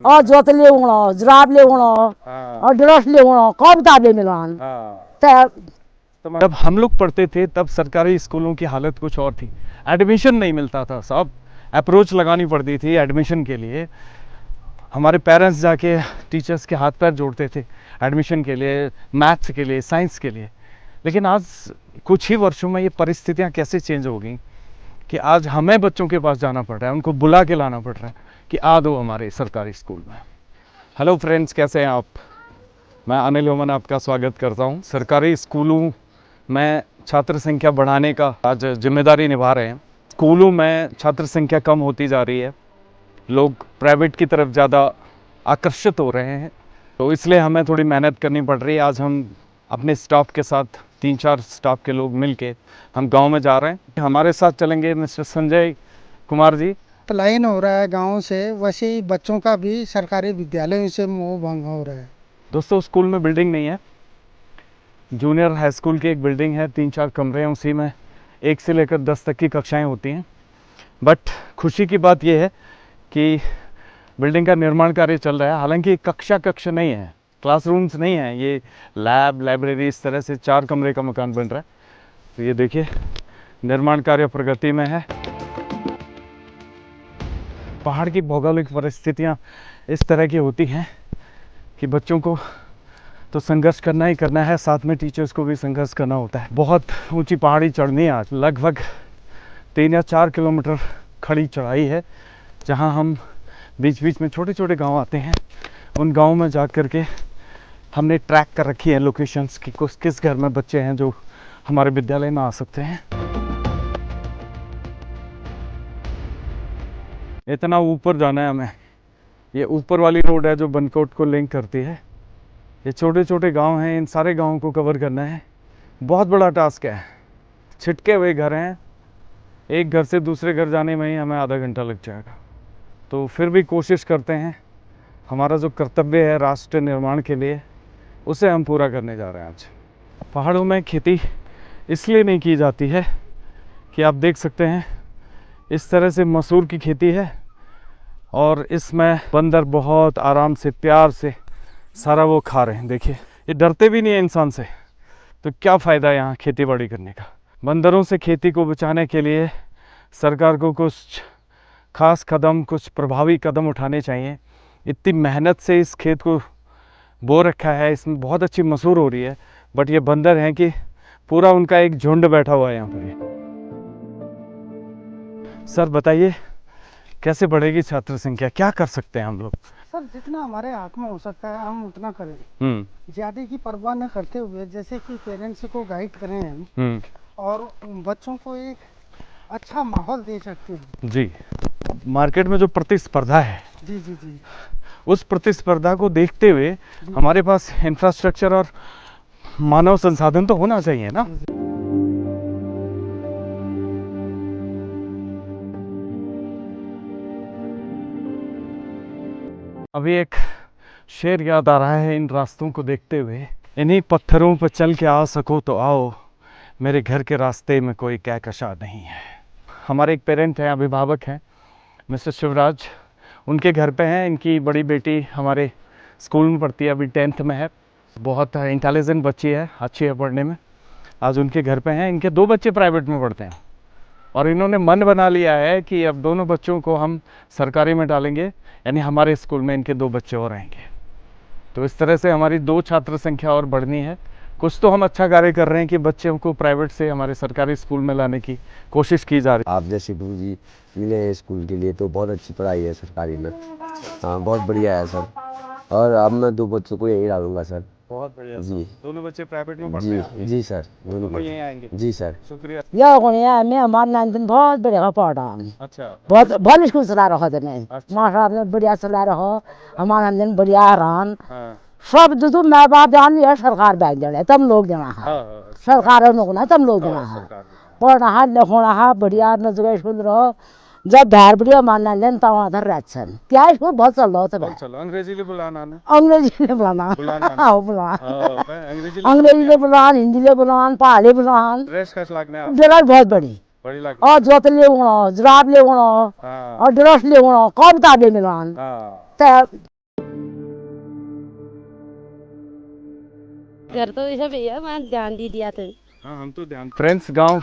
और जोत ले उणो जुराब ले उणो और ड्रेस ले उणो कौन किताब ले मिलान। तो जब हम लोग पढ़ते थे तब सरकारी स्कूलों की हालत कुछ और थी। एडमिशन नहीं मिलता था, सब अप्रोच लगानी पड़ती थी एडमिशन के लिए। हमारे पेरेंट्स जाके टीचर्स के हाथ पैर जोड़ते थे एडमिशन के लिए, मैथ्स के लिए, साइंस के लिए। लेकिन आज कुछ ही वर्षों में ये परिस्थितियाँ कैसे चेंज हो गई कि आज हमें बच्चों के पास जाना पड़ रहा है, उनको बुला के लाना पड़ रहा है कि आ दो हमारे सरकारी स्कूल में। हेलो फ्रेंड्स, कैसे हैं आप? मैं अनिल ओमन आपका स्वागत करता हूं। सरकारी स्कूलों में छात्र संख्या बढ़ाने का आज जिम्मेदारी निभा रहे हैं। स्कूलों में छात्र संख्या कम होती जा रही है, लोग प्राइवेट की तरफ ज़्यादा आकर्षित हो रहे हैं, तो इसलिए हमें थोड़ी मेहनत करनी पड़ रही है। आज हम अपने स्टाफ के साथ 3-4 स्टाफ के लोग मिलके हम गांव में जा रहे हैं। हमारे साथ चलेंगे मिस्टर संजय कुमार जी। पलायन हो रहा है गांव से, वैसे ही बच्चों का भी सरकारी विद्यालयों से मोह भंग हो रहा है। दोस्तों, स्कूल में बिल्डिंग नहीं है। जूनियर हाई स्कूल की एक बिल्डिंग है, 3-4 कमरे हैं, उसी में 1 से लेकर 10 तक की कक्षाएं होती हैं। बट खुशी की बात यह है कि बिल्डिंग का निर्माण कार्य चल रहा है। हालांकि कक्ष नहीं है, क्लासरूम्स नहीं है, ये लैब, लाइब्रेरी, इस तरह से 4 कमरे का मकान बन रहा है। तो ये देखिए, निर्माण कार्य प्रगति में है। पहाड़ की भौगोलिक परिस्थितियाँ इस तरह की होती हैं कि बच्चों को तो संघर्ष करना ही करना है, साथ में टीचर्स को भी संघर्ष करना होता है। बहुत ऊंची पहाड़ी चढ़नी है आज, लगभग 3 या 4 किलोमीटर खड़ी चढ़ाई है, जहां हम बीच बीच में छोटे छोटे गांव आते हैं। उन गांव में जा कर के हमने ट्रैक कर रखी है लोकेशंस की, किस घर में बच्चे हैं जो हमारे विद्यालय में आ सकते हैं। इतना ऊपर जाना है हमें। ये ऊपर वाली रोड है जो बनकोट को लिंक करती है। ये छोटे छोटे गांव हैं, इन सारे गांवों को कवर करना है, बहुत बड़ा टास्क है। छिटके हुए घर हैं, एक घर से दूसरे घर जाने में ही हमें आधा घंटा लग जाएगा। तो फिर भी कोशिश करते हैं, हमारा जो कर्तव्य है राष्ट्र निर्माण के लिए, उसे हम पूरा करने जा रहे हैं। आज पहाड़ों में खेती इसलिए नहीं की जाती है कि आप देख सकते हैं इस तरह से मसूर की खेती है और इसमें बंदर बहुत आराम से, प्यार से सारा वो खा रहे हैं। देखिए, ये डरते भी नहीं है इंसान से। तो क्या फ़ायदा यहाँ खेती बाड़ी करने का? बंदरों से खेती को बचाने के लिए सरकार को कुछ खास कदम, कुछ प्रभावी कदम उठाने चाहिए। इतनी मेहनत से इस खेत को बो रखा है, इसमें बहुत अच्छी मसूर हो रही है, बट ये बंदर हैं कि पूरा उनका एक झुंड बैठा हुआ है यहाँ पर। सर बताइए, कैसे बढ़ेगी छात्र संख्या? क्या कर सकते हैं हम लोग? सर, जितना हमारे हाथ में हो सकता है हम उतना करें। ज्यादा की परवाह न करते हुए, जैसे कि पेरेंट्स को गाइड करें हम और बच्चों को एक अच्छा माहौल दे सकते हैं। जी, मार्केट में जो प्रतिस्पर्धा है, जी जी जी, उस प्रतिस्पर्धा को देखते हुए हमारे पास इंफ्रास्ट्रक्चर और मानव संसाधन तो होना चाहिए ना। अभी एक शेर याद आ रहा है इन रास्तों को देखते हुए, इन्हीं पत्थरों पर चल के आ सको तो आओ, मेरे घर के रास्ते में कोई कहकशा नहीं है। हमारे एक पेरेंट हैं, अभिभावक हैं, मिस्टर शिवराज, उनके घर पे हैं। इनकी बड़ी बेटी हमारे स्कूल में पढ़ती है, अभी 10th में है। बहुत इंटेलिजेंट बच्ची है, अच्छी है पढ़ने में। आज उनके घर पे हैं। इनके 2 बच्चे प्राइवेट में पढ़ते हैं और इन्होंने मन बना लिया है कि अब दोनों बच्चों को हम सरकारी में डालेंगे, यानी हमारे स्कूल में इनके 2 बच्चे और रहेंगे। तो इस तरह से हमारी 2 छात्र संख्या और बढ़नी है। कुछ तो हम अच्छा कार्य कर रहे हैं कि बच्चों को प्राइवेट से हमारे सरकारी स्कूल में लाने की कोशिश की जा रही है। आप जैसे गुरु जी मिले हैं स्कूल के लिए, तो बहुत अच्छी पढ़ाई है सरकारी में। हाँ, बहुत बढ़िया है सर। और अब मैं 2 बच्चों को यही डालूंगा सर। बहुत बढ़िया जी। दोनों बच्चे प्राइवेट में पढ़ते जी हैं? जी सर, दोनों वो यहीं आएंगे? जी सर। शुक्रिया। या कोनिया मैं हमारा दिन बहुत बढ़िया पढ़ा। अच्छा, बहुत बहुत स्कूल चला रहा था ने अच्छा। मास्टर ने बढ़िया चला रहा, हमारा दिन बढ़िया हैरान। हाँ सब जो माँ बाप जान लिया, सरकार बैग देने तुम लोग देना है, हाँ, सरकार ना तुम लोग देना है। सरकार पढ़ना है, लिखना है, बढ़िया नजर स्कूल रहो। जब बाहर बढ़िया मानना लेन तब आधर राशन क्या स्कूल बहुत चल रहा था। चलो अंग्रेजी ले बुलाना ना, अंग्रेजी ले बुलाना, हाँ बुलाना, अंग्रेजी अंग्रेजी ले बुलान, हिंदी ले बुलान, पहाड़ी बुलान। ड्रेस कैसे लगने आप? ड्रेस बहुत बड़ी लग। और जोत ले उणो जुराब ले उणो और ड्रेस ले उणो कौन किताब ले मिलान। घर तो ऐसा भैया मैं ध्यान दे दिया था। हाँ हम तो ध्यान। फ्रेंड्स गांव,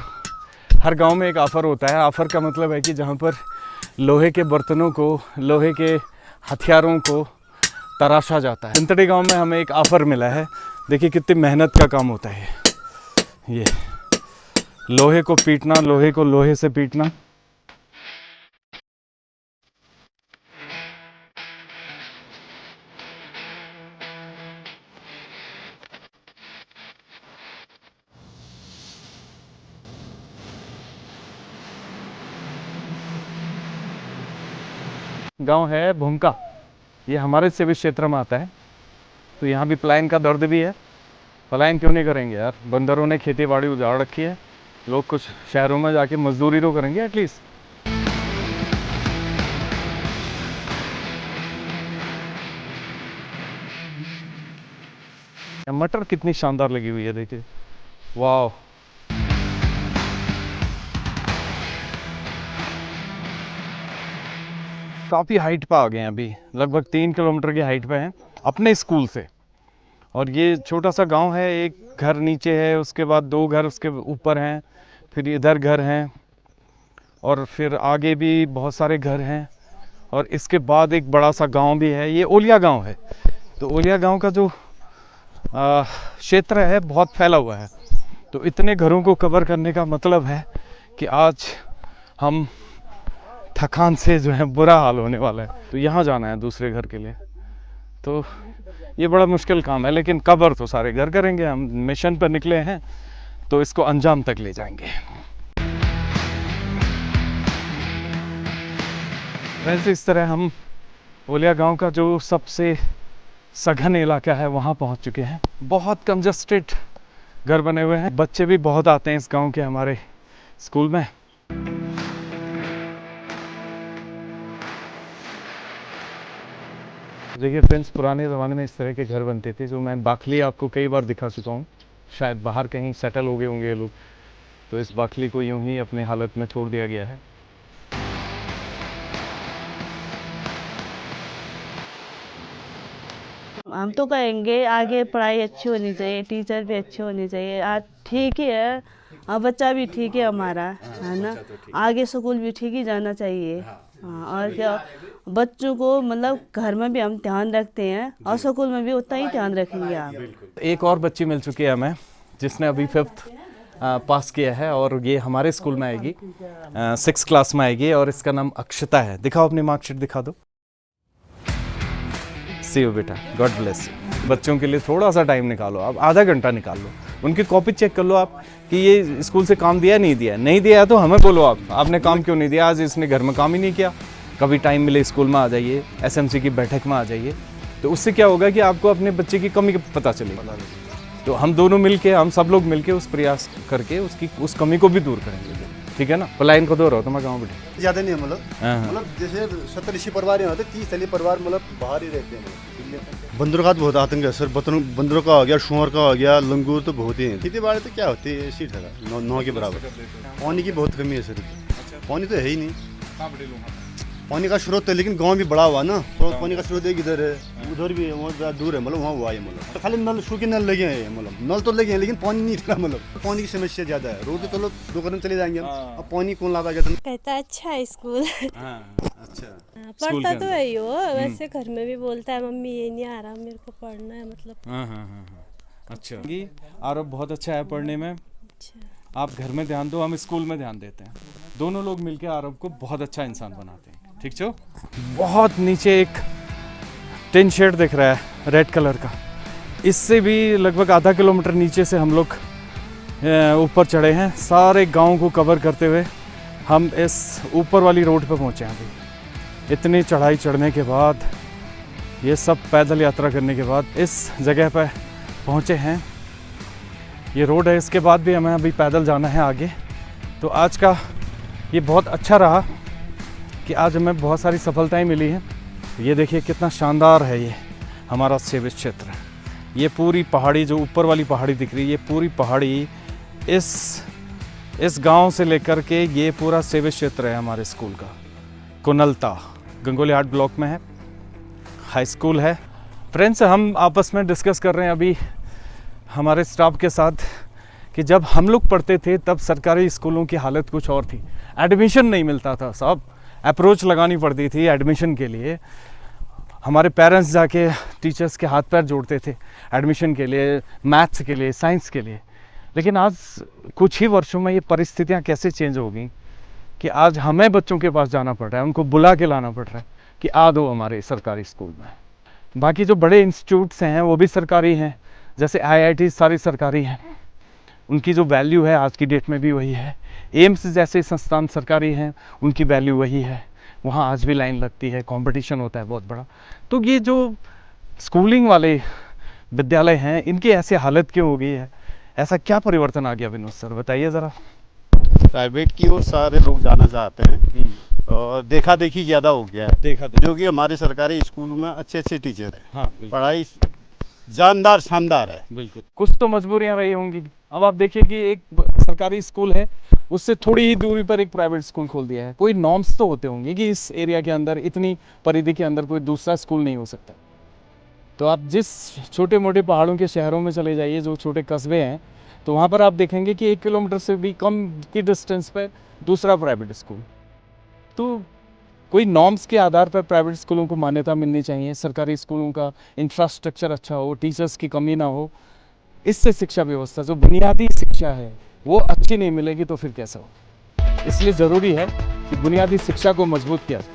हर गांव में एक आफर होता है। आफर का मतलब है कि जहाँ पर लोहे के बर्तनों को, लोहे के हथियारों को तराशा जाता है। सिंतड़ी गांव में हमें एक आफर मिला है। देखिए कितनी मेहनत का काम होता है ये लोहे को पीटना, लोहे को लोहे से पीटना। गांव है भूमका, ये हमारे से भी क्षेत्र में आता है। तो यहाँ भी पलायन का दर्द भी है। पलायन क्यों नहीं करेंगे यार, बंदरों ने खेती बाड़ी उजाड़ रखी है। लोग कुछ शहरों में जाके मजदूरी तो करेंगे एटलीस्ट। मटर कितनी शानदार लगी हुई है, देखिए वाह। काफ़ी हाइट पे आ गए हैं अभी, लगभग 3 किलोमीटर की हाइट पे हैं अपने स्कूल से। और ये छोटा सा गांव है, एक घर नीचे है, उसके बाद 2 घर उसके ऊपर हैं, फिर इधर घर हैं और फिर आगे भी बहुत सारे घर हैं और इसके बाद एक बड़ा सा गांव भी है। ये ओलिया गांव है। तो ओलिया गांव का जो क्षेत्र है बहुत फैला हुआ है। तो इतने घरों को कवर करने का मतलब है कि आज हम थकान से जो है बुरा हाल होने वाला है। तो यहाँ जाना है दूसरे घर के लिए, तो ये बड़ा मुश्किल काम है, लेकिन कवर तो सारे घर करेंगे। हम मिशन पर निकले हैं तो इसको अंजाम तक ले जाएंगे। वैसे इस तरह हम ओलिया गांव का जो सबसे सघन इलाका है वहाँ पहुँच चुके हैं। बहुत कंजस्टेड घर बने हुए हैं। बच्चे भी बहुत आते हैं इस गांव के हमारे स्कूल में। देखिए फ्रेंड्स, पुराने ज़माने में इस तरह के घर बनते थे, जो मैं बाखली आपको कई बार दिखा चुका हूँ। शायद बाहर कहीं सेटल हो गए होंगे ये लोग, तो इस बाखली को यूं ही अपने हालत में छोड़ दिया गया है। हम तो कहेंगे आगे पढ़ाई अच्छी होनी चाहिए, टीचर भी अच्छे होने चाहिए। आज ठीक ही है, बच्चा भी ठीक है हमारा, है ना। आगे स्कूल भी ठीक ही जाना चाहिए। हाँ, और क्या, बच्चों को मतलब घर में भी हम ध्यान रखते हैं और स्कूल में भी उतना ही ध्यान रखेंगे आप। एक और बच्ची मिल चुकी है हमें, जिसने अभी 5th पास किया है और ये हमारे स्कूल में आएगी, 6th क्लास में आएगी और इसका नाम अक्षता है। दिखाओ अपनी मार्कशीट दिखा दो। सी यू बेटा, गॉड ब्लेस यू। बच्चों के लिए थोड़ा सा टाइम निकालो, आप आधा घंटा निकाल लो, उनकी कॉपी चेक कर लो आप कि ये स्कूल से काम दिया नहीं दिया। नहीं दिया है तो हमें बोलो आप, आपने काम क्यों नहीं दिया, आज इसने घर में काम ही नहीं किया। कभी टाइम मिले स्कूल में आ जाइए, SMC की बैठक में आ जाइए, तो उससे क्या होगा कि आपको अपने बच्चे की कमी पता चलेगी। तो हम दोनों मिलके, हम सब लोग मिलके उस प्रयास करके उसकी उस कमी को भी दूर करेंगे, ठीक है ना। पलायन को दो रहो तुम्हारा गाँव बेटे ज़्यादा नहीं है, मतलब जैसे 70-80 परिवार यहाँ होते, 30-40 परिवार मतलब बाहर ही रहते हैं। बंदरों का बहुत आतंक है सर, बंदरों का हो गया, शुअर का हो गया, लंगूर तो बहुत ही है। खेती बाड़ी तो क्या होती है, इसी तरह 9 के बराबर। पानी की बहुत कमी है सर, पानी तो है ही नहीं। पानी का स्रोत है लेकिन गांव भी बड़ा हुआ ना, तो पानी का स्रोत एक इधर है, उधर भी है, दूर है, मतलब वहाँ हुआ है। मतलब खाली नल, सूखे नल लगे हैं, मतलब नल तो लगे हैं लेकिन पानी नहीं था। मतलब पानी की समस्या ज़्यादा है। रोज तो लोग 2 कदम चले जाएंगे, अब पानी कौन लाता जाता। कहता अच्छा है स्कूल। अच्छा, पढ़ता तो है ही वो, वैसे घर में भी बोलता है मम्मी ये नहीं आ रहा, मेरे को पढ़ना है, मतलब। अच्छा, आरव बहुत अच्छा है पढ़ने में। आप घर में ध्यान दो, हम स्कूल में ध्यान देते हैं। दोनों लोग मिलकर आरव को बहुत अच्छा इंसान बनाते हैं, ठीक छो। बहुत नीचे एक टिन शेड दिख रहा है रेड कलर का, इससे भी लगभग आधा किलोमीटर नीचे से हम लोग ऊपर चढ़े हैं। सारे गांव को कवर करते हुए हम इस ऊपर वाली रोड पर पहुंचे हैं। अभी इतनी चढ़ाई चढ़ने के बाद, ये सब पैदल यात्रा करने के बाद इस जगह पर पहुंचे हैं। ये रोड है, इसके बाद भी हमें अभी पैदल जाना है आगे। तो आज का ये बहुत अच्छा रहा कि आज हमें बहुत सारी सफलताएं मिली हैं। ये देखिए कितना शानदार है ये हमारा सेविज क्षेत्र। ये पूरी पहाड़ी, जो ऊपर वाली पहाड़ी दिख रही है, ये पूरी पहाड़ी इस गांव से लेकर के ये पूरा सेविज क्षेत्र है हमारे स्कूल का। कुनलता गंगोली हाट ब्लॉक में है, हाई स्कूल है। फ्रेंड्स, हम आपस में डिस्कस कर रहे हैं अभी हमारे स्टाफ के साथ कि जब हम लोग पढ़ते थे तब सरकारी स्कूलों की हालत कुछ और थी। एडमिशन नहीं मिलता था साहब, अप्रोच लगानी पड़ती थी एडमिशन के लिए। हमारे पेरेंट्स जाके टीचर्स के हाथ पैर जोड़ते थे एडमिशन के लिए, मैथ्स के लिए, साइंस के लिए। लेकिन आज कुछ ही वर्षों में ये परिस्थितियाँ कैसे चेंज हो गई कि आज हमें बच्चों के पास जाना पड़ रहा है, उनको बुला के लाना पड़ रहा है कि आ दो हमारे सरकारी स्कूल में। बाकी जो बड़े इंस्टीट्यूट्स हैं वो भी सरकारी हैं, जैसे IIT सारी सरकारी हैं, उनकी जो वैल्यू है आज की डेट में भी वही है। एम्स जैसे संस्थान सरकारी हैं, उनकी वैल्यू वही है, वहाँ आज भी लाइन लगती है, कंपटीशन होता है बहुत बड़ा। तो ये जो स्कूलिंग वाले विद्यालय हैं इनकी ऐसी हालत क्यों हो गई है, ऐसा क्या परिवर्तन आ गया विनोद सर, बताइए ज़रा। प्राइवेट की ओर सारे लोग जाना चाहते हैं और देखा देखी ज़्यादा हो गया है। देखा जो कि हमारे सरकारी स्कूल में अच्छे अच्छे टीचर हैं, हाँ पढ़ाई जानदार शानदार है। बिल्कुल। कुछ तो मजबूरियां रही होंगी। अब आप देखिए कि एक सरकारी स्कूल है, उससे थोड़ी ही दूरी पर एक प्राइवेट स्कूल खोल दिया है। कोई नॉर्म्स तो होते होंगे कि इस एरिया के अंदर, इतनी परिधि के अंदर कोई दूसरा स्कूल नहीं हो सकता। तो आप जिस छोटे मोटे पहाड़ों के शहरों में चले जाइए, जो छोटे कस्बे हैं, तो वहाँ पर आप देखेंगे कि 1 किलोमीटर से भी कम की डिस्टेंस पर दूसरा प्राइवेट स्कूल। तो कोई नॉर्म्स के आधार पर प्राइवेट स्कूलों को मान्यता मिलनी चाहिए। सरकारी स्कूलों का इंफ्रास्ट्रक्चर अच्छा हो, टीचर्स की कमी ना हो। इससे शिक्षा व्यवस्था, जो बुनियादी शिक्षा है, वो अच्छी नहीं मिलेगी तो फिर कैसा हो। इसलिए ज़रूरी है कि बुनियादी शिक्षा को मजबूत किया जाए।